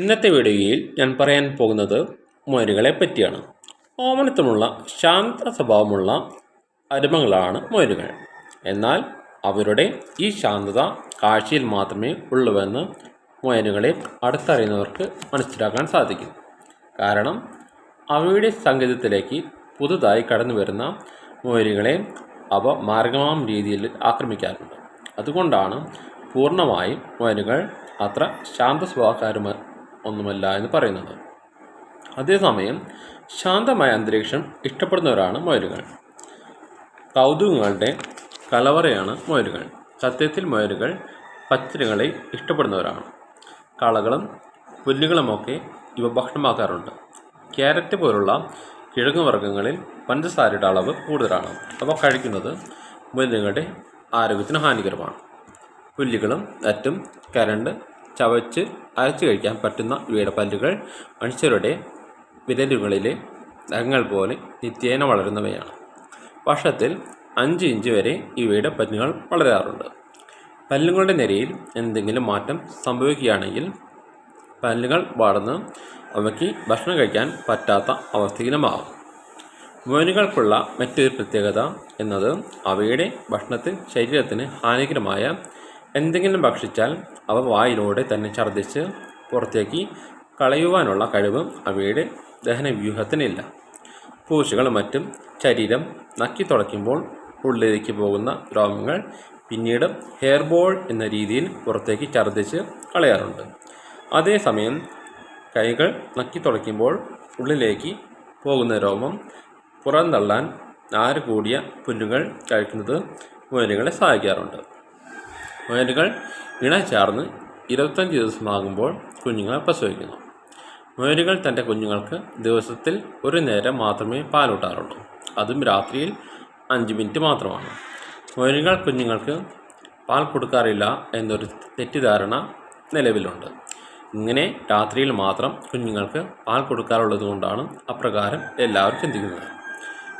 ഇന്നത്തെ വീഡിയോയിൽ ഞാൻ പറയാൻ പോകുന്നത് മുയലുകളെ പറ്റിയാണ്. ഓമനത്വമുള്ള ശാന്ത സ്വഭാവമുള്ള അരുമകളാണ് മുയലുകൾ. എന്നാൽ അവരുടെ ഈ ശാന്തത കാഴ്ചയിൽ മാത്രമേ ഉള്ളുവെന്ന് മുയലുകളെ അടുത്തറിയുന്നവർക്ക് മനസ്സിലാക്കാൻ സാധിക്കും. കാരണം അവയുടെ സങ്കേതത്തിലേക്ക് പുതുതായി കടന്നു വരുന്ന മുയലുകളെ അവ മാരകമായ രീതിയിൽ ആക്രമിക്കാറുണ്ട്. അതുകൊണ്ടാണ് പൂർണ്ണമായും മുയലുകൾ അത്ര ശാന്ത ഒന്നുമല്ല എന്ന് പറയുന്നത്. അതേസമയം ശാന്തമായ അന്തരീക്ഷം ഇഷ്ടപ്പെടുന്നവരാണ് മുയലുകൾ. കൗതുകങ്ങളുടെ കലവറയാണ് മുയലുകൾ. സത്യത്തിൽ മുയലുകൾ പച്ചിലകളെ ഇഷ്ടപ്പെടുന്നവരാണ്. കളകളും പുല്ലുകളുമൊക്കെ ഇവ ഭക്ഷണമാക്കാറുണ്ട്. ക്യാരറ്റ് പോലുള്ള കിഴങ്ങുവർഗ്ഗങ്ങളിൽ പഞ്ചസാരയുടെ അളവ് കൂടുതലാണ്. അവ കഴിക്കുന്നത് മുയലുകളുടെ ആരോഗ്യത്തിന് ഹാനികരമാണ്. പുല്ലുകളും മറ്റും കരണ്ട് ചവച്ച് അരച്ചു കഴിക്കാൻ പറ്റുന്ന ഇവയുടെ പല്ലുകൾ മനുഷ്യരുടെ വിരലുകളിലെ നഖങ്ങൾ പോലെ നിത്യേന വളരുന്നവയാണ്. വർഷത്തിൽ 5 ഇഞ്ച് വരെ ഇവയുടെ പല്ലുകൾ വളരാറുണ്ട്. പല്ലുകളുടെ നിരയിൽ എന്തെങ്കിലും മാറ്റം സംഭവിക്കുകയാണെങ്കിൽ പല്ലുകൾ വളർന്ന് അവയ്ക്ക് ഭക്ഷണം കഴിക്കാൻ പറ്റാത്ത അവസ്ഥയിലുമാകും. മുയലുകൾക്കുള്ള മറ്റൊരു പ്രത്യേകത എന്നത് അവയുടെ ഭക്ഷണത്തിൽ ശരീരത്തിന് ഹാനികരമായ എന്തെങ്കിലും ഭക്ഷിച്ചാൽ അവ വായിലൂടെ തന്നെ ഛർദ്ദിച്ച് പുറത്തേക്ക് കളയുവാനുള്ള കഴിവ് അവയുടെ ദഹനവ്യൂഹത്തിനില്ല. പൂച്ചകളും മറ്റും ശരീരം നക്കി തുടയ്ക്കുമ്പോൾ ഉള്ളിലേക്ക് പോകുന്ന രോമങ്ങൾ പിന്നീട് ഹെയർ ബോൾ എന്ന രീതിയിൽ പുറത്തേക്ക് ഛർദ്ദിച്ച് കളയാറുണ്ട്. അതേസമയം കൈകൾ നക്കി തുടയ്ക്കുമ്പോൾ ഉള്ളിലേക്ക് പോകുന്ന രോമം പുറന്തള്ളാൻ നാര് കൂടിയ പുല്ലുകൾ കഴിക്കുന്നത് മുയലുകളെ സഹായിക്കാറുണ്ട്. മുയലുകൾ ഇണ ചേർന്ന് 25 ദിവസമാകുമ്പോൾ കുഞ്ഞുങ്ങളെ പ്രസവിക്കുന്നു. മുയലുകൾ തൻ്റെ കുഞ്ഞുങ്ങൾക്ക് ദിവസത്തിൽ ഒരു നേരം മാത്രമേ പാലൂട്ടാറുള്ളൂ. അതും രാത്രിയിൽ 5 മിനിറ്റ് മാത്രമാണ്. മുയലുകൾ കുഞ്ഞുങ്ങൾക്ക് പാൽ കൊടുക്കാറില്ല എന്നൊരു തെറ്റിദ്ധാരണ നിലവിലുണ്ട്. ഇങ്ങനെ രാത്രിയിൽ മാത്രം കുഞ്ഞുങ്ങൾക്ക് പാൽ കൊടുക്കാറുള്ളത് കൊണ്ടാണ് അപ്രകാരം എല്ലാവരും ചിന്തിക്കുന്നത്.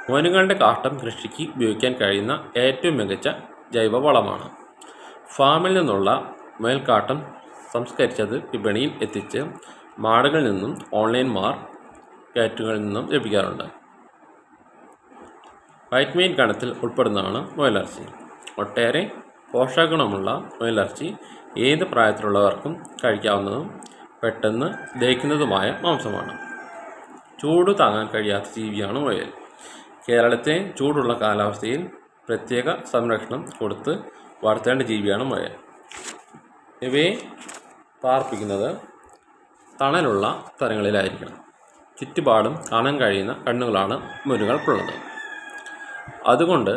മുയലുകളുടെ കാഷ്ടം കൃഷിക്ക് ഉപയോഗിക്കാൻ കഴിയുന്ന ഏറ്റവും മികച്ച ജൈവവളമാണ്. ഫാമിൽ നിന്നുള്ള മുയൽക്കാട്ടം സംസ്കരിച്ചത് വിപണിയിൽ എത്തിച്ച് മാടുകളിൽ നിന്നും ഓൺലൈൻ മാർക്കറ്റുകളിൽ നിന്നും ലഭിക്കാറുണ്ട്. വൈറ്റമിൻ ഗണത്തിൽ ഉൾപ്പെടുന്നതാണ് മുയലിറച്ചി. ഒട്ടേറെ പോഷകഗുണമുള്ള മുയലിറച്ചി ഏത് പ്രായത്തിലുള്ളവർക്കും കഴിക്കാവുന്നതും പെട്ടെന്ന് ദഹിക്കുന്നതുമായ മാംസമാണ്. ചൂട് താങ്ങാൻ കഴിയാത്ത ജീവിയാണ് മുയൽ. കേരളത്തിലെ ചൂടുള്ള കാലാവസ്ഥയിൽ പ്രത്യേക സംരക്ഷണം കൊടുത്ത് വളർത്തേണ്ട ജീവിയാണ് മുയൽ. ഇവയെ പാർപ്പിക്കുന്നത് തണലുള്ള സ്ഥലങ്ങളിലായിരിക്കണം. ചുറ്റുപാടും കാണാൻ കഴിയുന്ന കണ്ണുകളാണ് മുയലുകൾക്കുള്ളത്. അതുകൊണ്ട്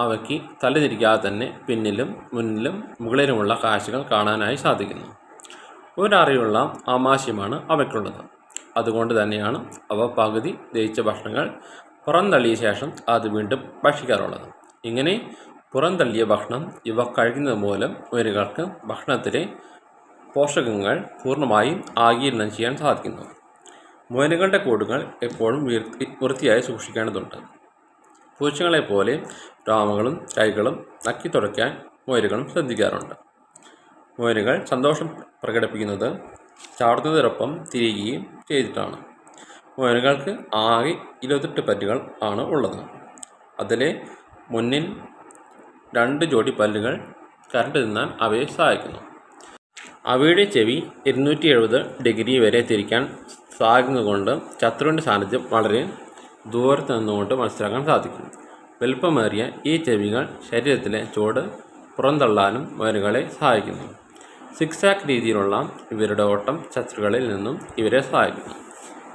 അവയ്ക്ക് തലതിരിക്കാതെ തന്നെ പിന്നിലും മുന്നിലും മുകളിലുമുള്ള കാഴ്ചകൾ കാണാനായി സാധിക്കുന്നു. ഒരറിയുള്ള ആമാശയമാണ് അവയ്ക്കുള്ളത്. അതുകൊണ്ട് തന്നെയാണ് അവ പകുതി ദഹിച്ച ഭക്ഷണങ്ങൾ പുറന്തള്ളിയ ശേഷം അത് വീണ്ടും ഭക്ഷിക്കാറുള്ളത്. ഇങ്ങനെ പുറന്തള്ളിയ ഭക്ഷണം ഇവ കഴിക്കുന്നത് മൂലം മുയലുകൾക്ക് ഭക്ഷണത്തിലെ പോഷകങ്ങൾ പൂർണ്ണമായും ആഗിരണം ചെയ്യാൻ സാധിക്കുന്നു. മുയലുകളുടെ കൂടുകൾ എപ്പോഴും വൃത്തിയായി സൂക്ഷിക്കേണ്ടതുണ്ട്. പൂച്ചകളെപ്പോലെ രോമങ്ങളും കൈകളും നക്കി തുടയ്ക്കാൻ മുയലുകളും ശ്രദ്ധിക്കാറുണ്ട്. മുയലുകൾ സന്തോഷം പ്രകടിപ്പിക്കുന്നത് ചാടുന്നതിനൊപ്പം തിരിയുകയും ചെയ്തിട്ടാണ്. മുയലുകൾക്ക് ആകെ 28 പല്ലുകൾ ആണ് ഉള്ളത്. അതിലെ മുന്നിൽ 2 ജോഡി പല്ലുകൾ കരണ്ട് തിന്നാൻ അവയെ സഹായിക്കുന്നു. അവയുടെ ചെവി 270 ഡിഗ്രി വരെ തിരിക്കാൻ സാധിക്കുന്നതുകൊണ്ട് ശത്രുവിൻ്റെ സാന്നിധ്യം വളരെ ദൂരത്ത് നിന്നുകൊണ്ട് മനസ്സിലാക്കാൻ സാധിക്കും. വലുപ്പമേറിയ ഈ ചെവികൾ ശരീരത്തിലെ ചൂട് പുറന്തള്ളാനും മുയലുകളെ സഹായിക്കുന്നു. സിക്സാക്ക് രീതിയിലുള്ള ഇവരുടെ ഓട്ടം ശത്രുക്കളിൽ നിന്നും ഇവരെ സഹായിക്കുന്നു.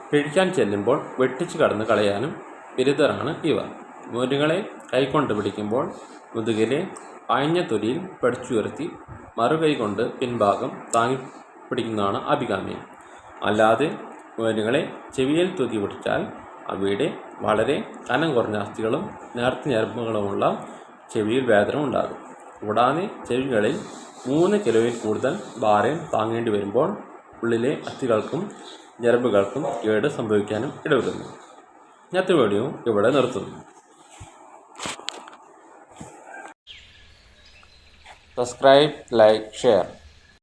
പിടിക്കാൻ ചെല്ലുമ്പോൾ വെട്ടിച്ച് കടന്ന് കളയാനും വിരുദ്ധരാണ് ഇവർ. മുയലുകളെ കൈകൊണ്ട് പിടിക്കുമ്പോൾ മുതുകിലെ അയഞ്ഞ തൊലിയിൽ പിടിച്ചുയർത്തി മറുകൈ കൊണ്ട് പിൻഭാഗം താങ്ങി പിടിക്കുന്നതാണ് അഭികാമ്യം. അല്ലാതെ മുയലുകളെ ചെവിയിൽ തൂക്കി പിടിച്ചാൽ അവയുടെ വളരെ കനം കുറഞ്ഞ അസ്ഥികളും നേർത്ത ഞരമ്പുകളുമുള്ള ചെവിയിൽ വേദന ഉണ്ടാകും. കൂടാതെ ചെവികളിൽ 3 കിലോയിൽ കൂടുതൽ ഭാരം താങ്ങേണ്ടി വരുമ്പോൾ ഉള്ളിലെ അസ്ഥികൾക്കും ഞരമ്പുകൾക്കും കേട് സംഭവിക്കാനും ഇടവരുന്നു. ഇന്നത്തെ വീഡിയോ ഇവിടെ നിർത്തുന്നു. Subscribe, like, share.